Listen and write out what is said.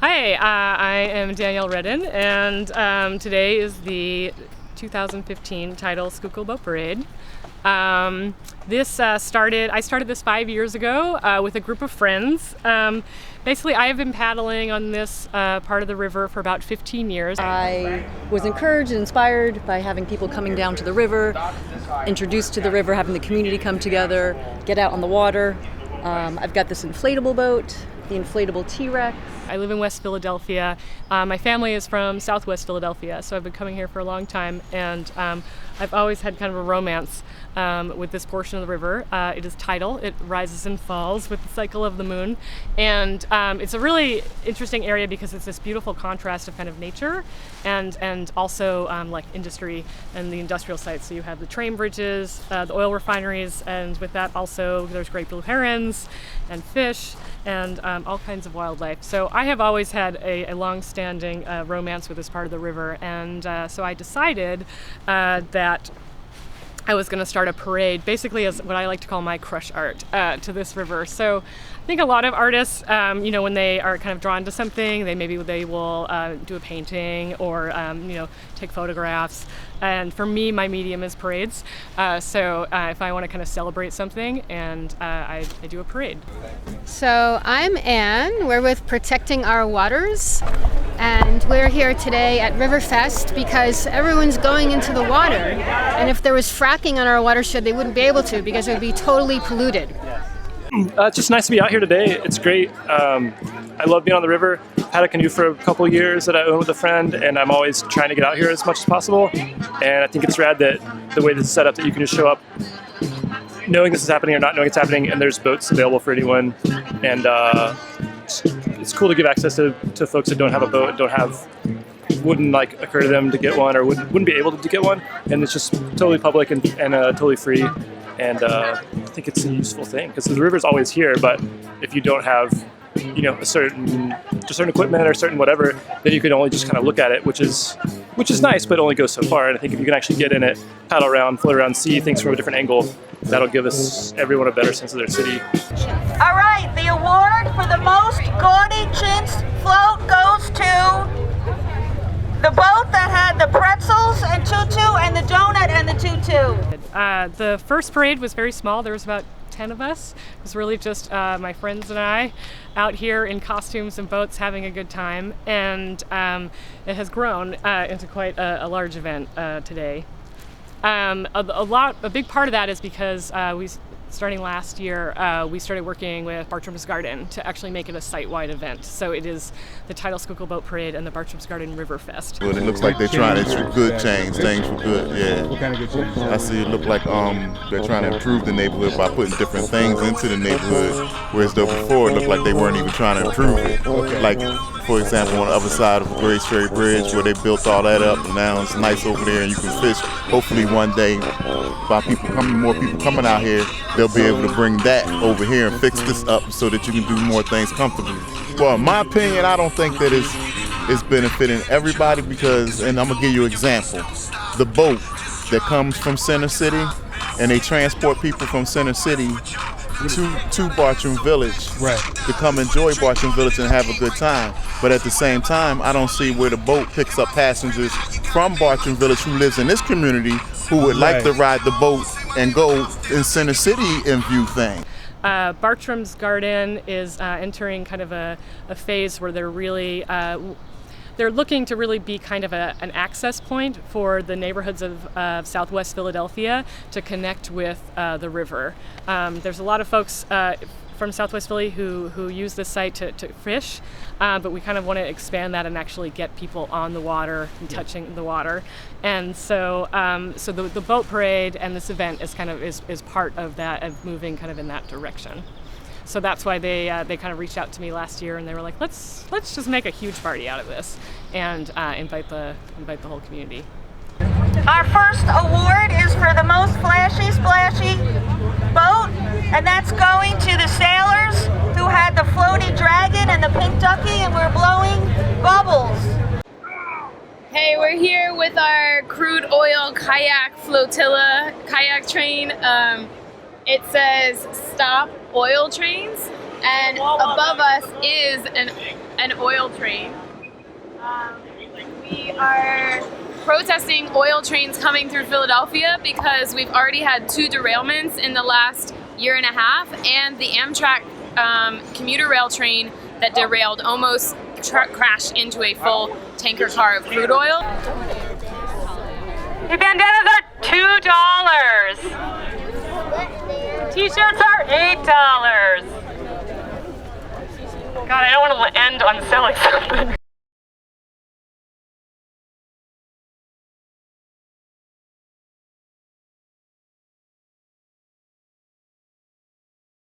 Hi, I am Danielle Redden, and today is the 2015 Tidal Schuylkill Boat Parade. I started this 5 years ago with a group of friends. Basically, I have been paddling on this part of the river for about 15 years. I was encouraged and inspired by having people coming down to the river, introduced to the river, having the community come together, get out on the water. I've got this inflatable boat, the inflatable T-Rex. I live in West Philadelphia. My family is from Southwest Philadelphia, so I've been coming here for a long time, and I've always had kind of a romance with this portion of the river. It is tidal. It rises and falls with the cycle of the moon, and it's a really interesting area because it's this beautiful contrast of kind of nature and also like industry and the industrial sites. So you have the train bridges, the oil refineries, and with that also there's great blue herons and fish and all kinds of wildlife. So I have always had a long-standing romance with this part of the river, and so I decided that I was going to start a parade, basically as what I like to call my crush art to this river. So I think a lot of artists, when they are kind of drawn to something, they will do a painting or take photographs. And for me, my medium is parades. So if I want to kind of celebrate something, and I do a parade. So I'm Anne. We're with Protecting Our Waters, and we're here today at Riverfest because everyone's going into the water. And if there was fracking on our watershed, they wouldn't be able to because it would be totally polluted. It's just nice to be out here today. It's great. I love being on the river. Had a canoe for a couple of years that I own with a friend, and I'm always trying to get out here as much as possible. And I think it's rad that the way this is set up, that you can just show up knowing this is happening or not knowing it's happening, and there's boats available for anyone. And it's cool to give access to folks that don't have a boat, wouldn't like occur to them to get one, or wouldn't be able to get one. And it's just totally public and totally free. And I think it's a useful thing because the river's always here, but if you don't have a certain equipment or certain whatever, then you can only just kind of look at it, which is nice, but only goes so far. And I think if you can actually get in it, paddle around, float around, see things from a different angle, that'll give everyone a better sense of their city. All right, the award for the most gaudy chintz float goes to the boat that had the pretzels and tutu and the donut and the tutu. The first parade was very small. There was about 10 of us. It was really just my friends and I out here in costumes and boats having a good time, and it has grown into quite a large event today. A big part of that is because starting last year, we started working with Bartram's Garden to actually make it a site-wide event. So it is the Tidal Schuylkill Boat Parade and the Bartram's Garden River Fest. Well, it looks like they're trying to good change things for good, yeah. What kind of good change? I see it look like they're trying to improve the neighborhood by putting different things into the neighborhood, whereas though before it looked like they weren't even trying to improve it. Okay. Like, for example, on the other side of Grace Ferry Bridge, where they built all that up, and now it's nice over there and you can fish. Hopefully one day, by more people coming out here, they'll be able to bring that over here and fix this up so that you can do more things comfortably. Well, in my opinion, I don't think that it's benefiting everybody because, and I'm gonna give you an example. The boat that comes from Center City and they transport people from Center City to Bartram Village, right, to come enjoy Bartram Village and have a good time. But at the same time, I don't see where the boat picks up passengers from Bartram Village who lives in this community who would like to ride the boat and go in Center City and view things. Bartram's Garden is entering kind of a phase where they're really they're looking to really be kind of an access point for the neighborhoods of Southwest Philadelphia to connect with the river. There's a lot of folks from Southwest Philly who use this site to fish, but we kind of want to expand that and actually get people on the water and touching the water. And so the boat parade and this event is part of that, of moving kind of in that direction. So that's why they kind of reached out to me last year, and they were like, let's just make a huge party out of this and invite the whole community. Our first award is for the most flashy, splashy boat, and that's going to the sailors who had the floaty dragon and the pink ducky, and we're blowing bubbles. Hey, we're here with our crude oil kayak flotilla kayak train. It says stop oil trains, and above us is an oil train. We are protesting oil trains coming through Philadelphia because we've already had 2 derailments in the last year and a half, and the Amtrak commuter rail train that derailed almost crashed into a full tanker car of crude oil. The bandanas are $2. T-shirts are $8. God, I don't want to end on selling something.